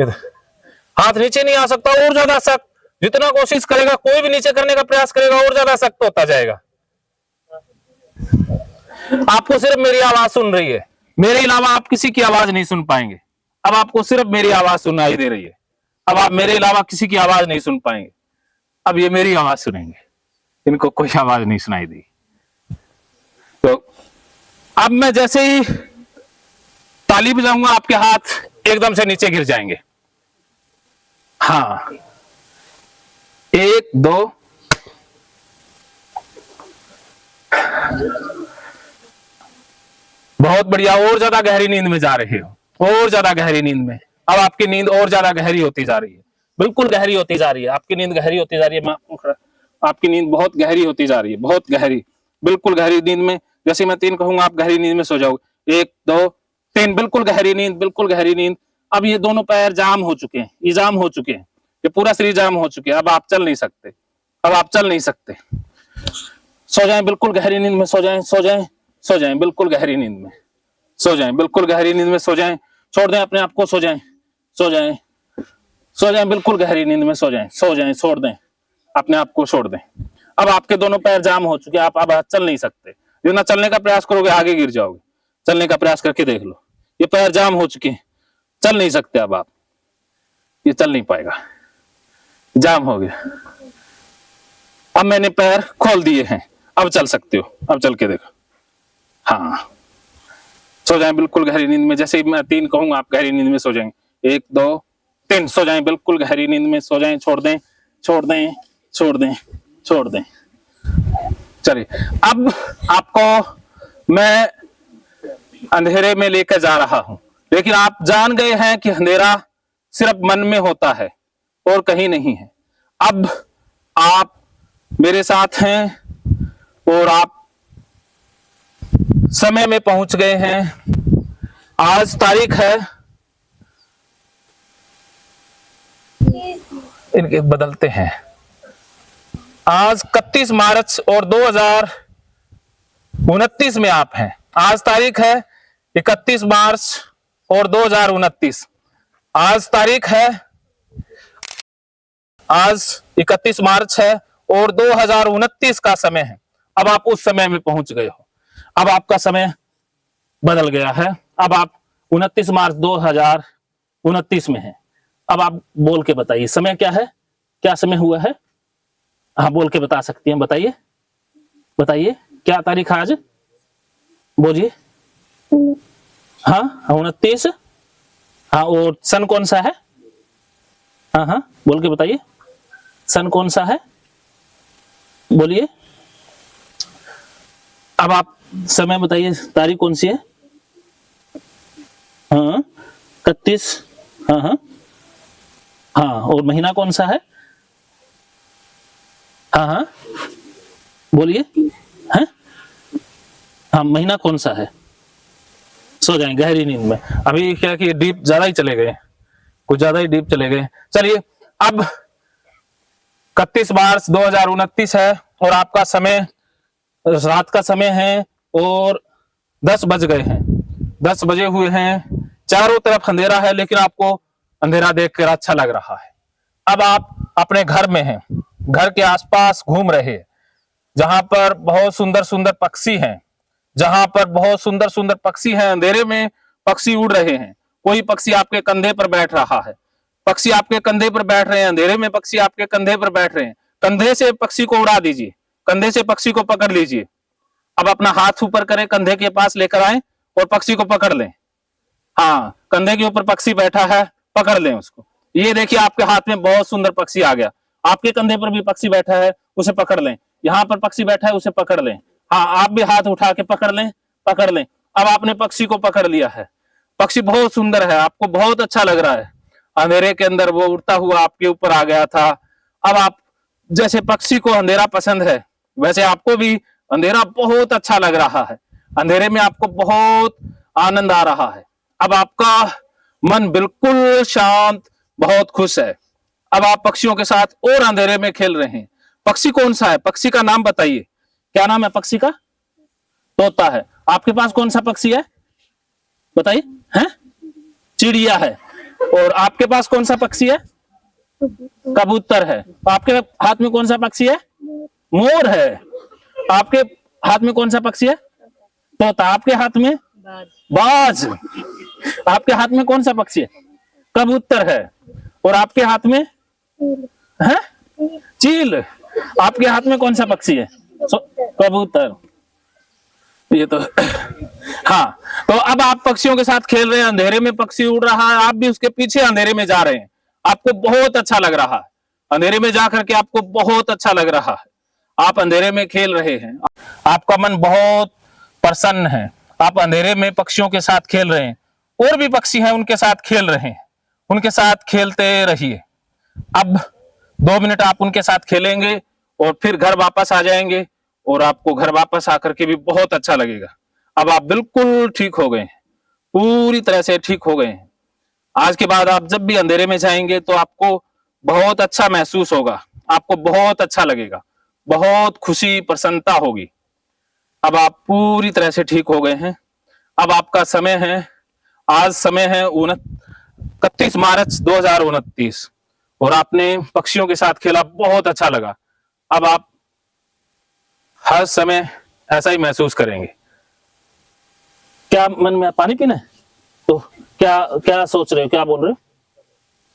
हाथ नीचे नहीं आ सकता, और ज्यादा सख्त, जितना कोशिश करेगा कोई भी नीचे करने का प्रयास करेगा और ज्यादा सख्त होता जाएगा। आपको सिर्फ मेरी आवाज सुन रही है, मेरे अलावा आप किसी की आवाज नहीं सुन पाएंगे। अब आपको सिर्फ मेरी आवाज सुनाई दे रही है, अब आप मेरे अलावा किसी की आवाज नहीं सुन पाएंगे। अब ये मेरी आवाज सुनेंगे, इनको कोई आवाज नहीं सुनाई दी। तो अब मैं जैसे ही ताली बजाऊंगा आपके हाथ एकदम से नीचे गिर जाएंगे। हाँ, 1 2, बहुत बढ़िया। और ज्यादा गहरी नींद में जा रहे हो, और ज्यादा गहरी नींद में। अब आपकी नींद और ज्यादा गहरी होती जा रही है, बिल्कुल गहरी होती जा रही है, आपकी नींद गहरी होती जा रही है। आपकी नींद बहुत गहरी होती जा रही है, बहुत गहरी, बिल्कुल गहरी नींद में। जैसे मैं 3 कहूंगा आप गहरी नींद में सो जाओगे। 1 2 3, बिल्कुल गहरी नींद, बिल्कुल गहरी नींद। अब ये दोनों पैर जाम हो चुके हैं, ये जाम हो चुके हैं, ये पूरा शरीर जाम हो चुके हैं। अब आप चल नहीं सकते, अब आप चल नहीं सकते। सो जाएं, बिल्कुल गहरी नींद में सो जाएं, सो जाएं, सो जाएं, बिल्कुल गहरी नींद में सो जाएं, बिल्कुल गहरी नींद में सो जाएं। छोड़ दें अपने आप को, सो जाएं, सो जाएं, सो जाएं, बिल्कुल गहरी नींद में सो जाएं, सो जाएं, छोड़ दें अपने आप को, छोड़ दें। अब आपके दोनों पैर जाम हो चुके हैं, आप अब चल नहीं सकते। जितना चलने का प्रयास करोगे आगे गिर जाओगे। चलने का प्रयास करके देख लो, ये पैर जाम हो चुके हैं, चल नहीं सकते। अब आप, ये चल नहीं पाएगा, जाम हो गया। अब मैंने पैर खोल दिए हैं, अब चल सकते हो, अब चल के देखो। हाँ, सो जाएं बिल्कुल गहरी नींद में। जैसे ही मैं 3 कहूंगा आप गहरी नींद में सो जाएंगे। 1 2 3, सो जाएं, बिल्कुल गहरी नींद में सो जाएं। छोड़ दें, छोड़ दें, छोड़ दें, छोड़ दें। चलिए, अब आपको मैं अंधेरे में लेकर जा रहा हूं, लेकिन आप जान गए हैं कि अंधेरा सिर्फ मन में होता है और कहीं नहीं है। अब आप मेरे साथ हैं और आप समय में पहुंच गए हैं। आज तारीख है, इनके बदलते हैं, आज 31 मार्च और 2029 में आप हैं। आज तारीख है 31 मार्च और 2029। आज तारीख है, आज 31 मार्च है और 2029 का समय है। अब आप उस समय में पहुंच गए हो, अब आपका समय बदल गया है। अब आप 29 मार्च 2029 में हैं। अब आप बोल के बताइए समय क्या है, क्या समय हुआ है। हाँ, बोल के बता सकती हैं, बताइए, बताइए क्या तारीख है आज, बोलिए। हाँ, 29। हाँ, और सन कौन सा है। हाँ हाँ, बोल के बताइए, सन कौन सा है, बोलिए। अब आप समय बताइए, तारीख कौन सी है। हाँ, 31। हाँ हाँ हाँ, और महीना कौन सा है। हाँ हाँ, बोलिए। हैं, हाँ, महीना कौन सा है। सो जाएं गहरी नींद में। अभी क्या कि डीप ज्यादा ही चले गए, कुछ ज्यादा ही डीप चले गए। चलिए, अब 31 मार्च 2029 है और आपका समय रात का समय है और 10 बज गए हैं, 10 बजे हुए हैं। चारों तरफ अंधेरा है, लेकिन आपको अंधेरा देखकर अच्छा लग रहा है। अब आप अपने घर में हैं, घर के आसपास घूम रहे हैं, जहां पर बहुत सुंदर सुंदर पक्षी हैं, जहां पर बहुत सुंदर सुंदर पक्षी हैं। अंधेरे में पक्षी उड़ रहे हैं, कोई पक्षी आपके कंधे पर बैठ रहा है, पक्षी आपके कंधे पर बैठ रहे हैं, अंधेरे में पक्षी आपके कंधे पर बैठ रहे हैं। कंधे से पक्षी को उड़ा दीजिए, कंधे से पक्षी को पकड़ लीजिए। अब अपना हाथ ऊपर करें, कंधे के पास लेकर आए और पक्षी को पकड़ लें। हाँ, कंधे के ऊपर पक्षी बैठा है, पकड़ लें उसको। ये देखिए, आपके हाथ में बहुत सुंदर पक्षी आ गया। आपके कंधे पर भी पक्षी बैठा है, उसे पकड़ लें। यहाँ पर पक्षी बैठा है, उसे पकड़ लें। हाँ, आप भी हाथ उठा के पकड़ लें, पकड़ लें। अब आपने पक्षी को पकड़ लिया है, पक्षी बहुत सुंदर है, आपको बहुत अच्छा लग रहा है। अंधेरे के अंदर वो उड़ता हुआ आपके ऊपर आ गया था। अब आप, जैसे पक्षी को अंधेरा पसंद है, वैसे आपको भी अंधेरा बहुत अच्छा लग रहा है। अंधेरे में आपको बहुत आनंद आ रहा है। अब आपका मन बिल्कुल शांत, बहुत खुश है। अब आप पक्षियों के साथ और अंधेरे में खेल रहे हैं। पक्षी कौन सा है, पक्षी का नाम बताइए, क्या नाम है पक्षी का। तोता है। आपके पास कौन सा पक्षी है, बताइए। है, चिड़िया है। और आपके पास कौन सा पक्षी है? कबूतर है। आपके हाथ में कौन सा पक्षी है? मोर है। आपके हाथ में कौन सा पक्षी है? तोता। आपके हाथ में? बाज। आपके हाथ में कौन सा पक्षी है? कबूतर है। और आपके हाथ में है? चील। आपके हाथ में कौन सा पक्षी है? कबूतर। ये तो हाँ, तो अब आप पक्षियों के साथ खेल रहे हैं, अंधेरे में पक्षी उड़ रहा है, आप भी उसके पीछे अंधेरे में जा रहे हैं, आपको बहुत अच्छा लग रहा है। अंधेरे में जाकर के आपको बहुत अच्छा लग रहा है। आप अंधेरे में खेल रहे हैं, आपका मन बहुत प्रसन्न है। आप अंधेरे में पक्षियों के साथ खेल रहे हैं, और भी पक्षी हैं उनके साथ खेल रहे हैं, उनके साथ खेलते रहिए। अब 2 मिनट आप उनके साथ खेलेंगे और फिर घर वापस आ जाएंगे, और आपको घर वापस आकर के भी बहुत अच्छा लगेगा। अब आप बिल्कुल ठीक हो गए, पूरी तरह से ठीक हो गए। आज के बाद आप जब भी अंधेरे में जाएंगे तो आपको बहुत अच्छा महसूस होगा, आपको बहुत अच्छा लगेगा, बहुत खुशी प्रसन्नता होगी। अब आप पूरी तरह से ठीक हो गए हैं। अब आपका समय है, आज समय है 31 मार्च 2029, और आपने पक्षियों के साथ खेला, बहुत अच्छा लगा। अब आप हर समय ऐसा ही महसूस करेंगे। क्या मन में पानी पीना है? तो क्या क्या सोच रहे हो, क्या बोल रहे हो,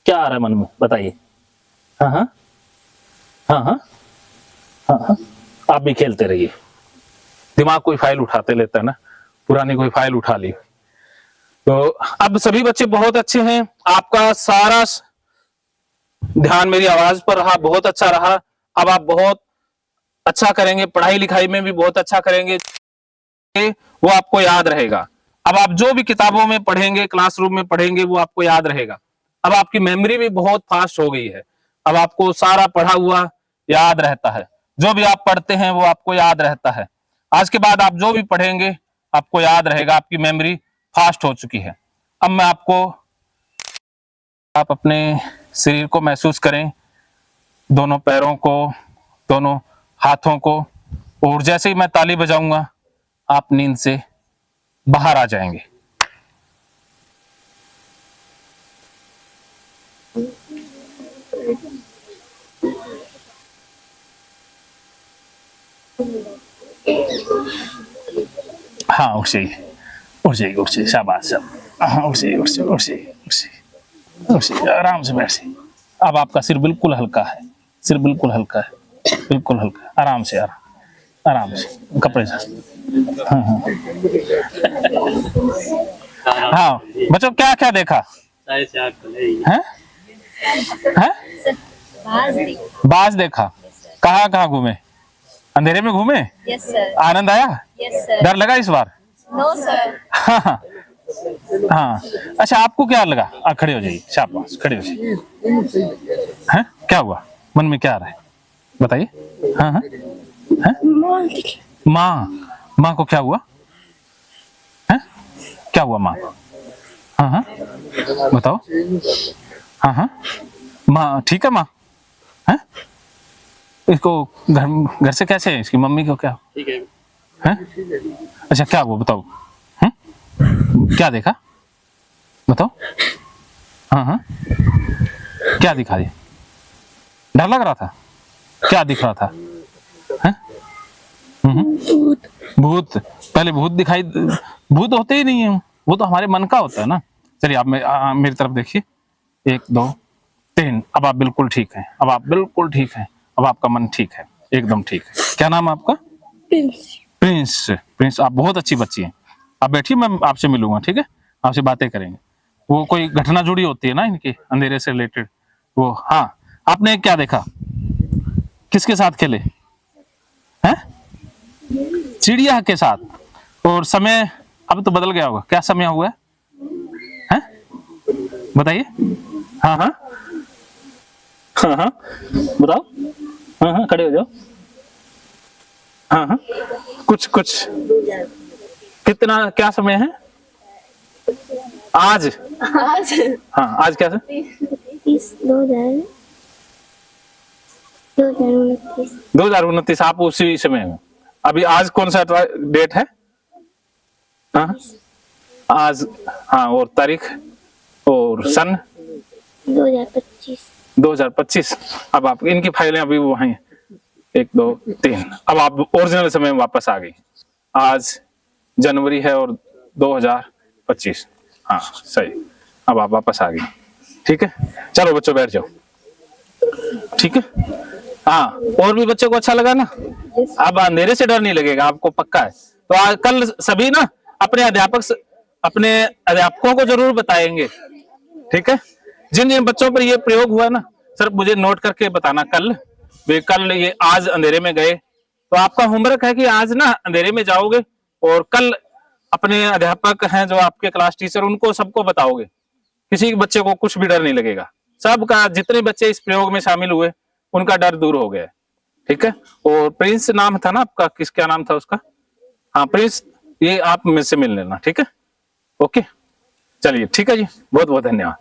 क्या आ रहा है मन में, बताइए। हाँ हाँ हाँ हाँ हाँ हाँ, आप भी खेलते रहिए। दिमाग कोई फाइल उठाते लेता है ना, पुरानी कोई फाइल उठा ली। तो अब सभी बच्चे बहुत अच्छे हैं, आपका सारा ध्यान मेरी आवाज पर रहा, बहुत अच्छा रहा। अब आप बहुत अच्छा करेंगे, पढ़ाई लिखाई में भी बहुत अच्छा करेंगे, वो आपको याद रहेगा। अब आप जो भी किताबों में पढ़ेंगे, क्लासरूम में पढ़ेंगे, वो आपको याद रहेगा। अब आपकी मेमोरी भी बहुत फास्ट हो गई है, अब आपको सारा पढ़ा हुआ याद रहता है, जो भी आप पढ़ते हैं वो आपको याद रहता है। आज के बाद आप जो भी पढ़ेंगे आपको याद रहेगा, आपकी मेमोरी फास्ट हो चुकी है। अब मैं आपको, आप अपने शरीर को महसूस करें, दोनों पैरों को, दोनों हाथों को, और जैसे ही मैं ताली बजाऊंगा आप नींद से बाहर आ जाएंगे। हाँ, उठ जाइए, उठ जाइए, उठ जाइए, शाबाश, हाँ, उठ जाइए, उठ जाइए, उठ जाइए, उठ जाइए, उठ जाइए, आराम से बैठिए। अब आपका सिर बिल्कुल हल्का है, सिर बिल्कुल हल्का है, बिल्कुल हल्का, आराम से, आराम से, कपड़े से। हाँ हाँ हाँ, बच्चों क्या क्या देखा है? बाज देखा। कहाँ कहाँ घूमे? अंधेरे में घूमे? Yes sir. आनंद आया? Yes sir. डर लगा इस बार? No sir. हाँ हाँ हाँ। अच्छा, आपको क्या लगा? खड़े हो जाइए, शाबाश, खड़े हो जाइए। हैं, क्या हुआ, मन में क्या आ रहा है, बताइए। हाँ हाँ, माँ, माँ को क्या हुआ है? क्या हुआ माँ? हाँ हाँ, बताओ। हाँ हाँ, माँ ठीक है? माँ है, इसको घर से कैसे है, इसकी मम्मी को क्या ठीक है? अच्छा, क्या हुआ बताओ, क्या देखा बताओ। हाँ हाँ, क्या दिखा दिया? डर लग रहा था? क्या दिख रहा था? है? भूत। पहले भूत दिखाई, भूत होते ही नहीं है, वो तो हमारे मन का होता है ना। चलिए आप मेरी तरफ देखिए, 1 2 3। अब आप बिल्कुल ठीक हैं, अब आप बिल्कुल ठीक हैं, अब आपका मन ठीक है, एकदम ठीक है। क्या नाम है आपका? प्रिंस। प्रिंस, आप बहुत अच्छी बच्ची हैं। आप बैठिए, मैं आपसे मिलूंगा, ठीक है, आपसे बातें करेंगे। वो कोई घटना जुड़ी होती है ना इनके अंधेरे से रिलेटेड, वो। हाँ, आपने क्या देखा, किसके साथ खेले हैं? चिड़िया के साथ। और समय अब तो बदल गया होगा, क्या समय हुआ है? बताइए। हाँ हाँ हाँ हाँ, बताओ। हाँ हाँ, खड़े हो जाओ। हाँ हाँ, कुछ कुछ, कितना, क्या समय है आज? हाँ, आज क्या है? 2029। आप उसी समय में, अभी आज कौन सा डेट है? हाँ आज, हाँ, और तारीख और सन 2025। 2025। अब आप इनकी फाइलें अभी वो हैं 1 2 3। अब आप ओरिजिनल समय में वापस आ गई। आज जनवरी है और 2025। हाँ सही, अब आप वापस आ गई। ठीक है, चलो बच्चों बैठ जाओ। ठीक है, हाँ और भी बच्चों को अच्छा लगा ना? अब अंधेरे से डर नहीं लगेगा आपको, पक्का है। तो आज कल सभी ना अपने अध्यापकों को जरूर बताएंगे। ठीक है, जिन जिन बच्चों पर ये प्रयोग हुआ ना सर मुझे नोट करके बताना। कल वे कल ये आज अंधेरे में गए तो आपका होमवर्क है कि आज ना अंधेरे में जाओगे और कल अपने अध्यापक हैं जो आपके क्लास टीचर उनको सबको बताओगे। किसी बच्चे को कुछ भी डर नहीं लगेगा। सबका, जितने बच्चे इस प्रयोग में शामिल हुए उनका डर दूर हो गया। ठीक है, और प्रिंस नाम था ना आपका, क्या नाम था उसका? हाँ प्रिंस, ये आप मुझसे मिल लेना। ठीक है, ओके चलिए, ठीक है जी, बहुत बहुत धन्यवाद।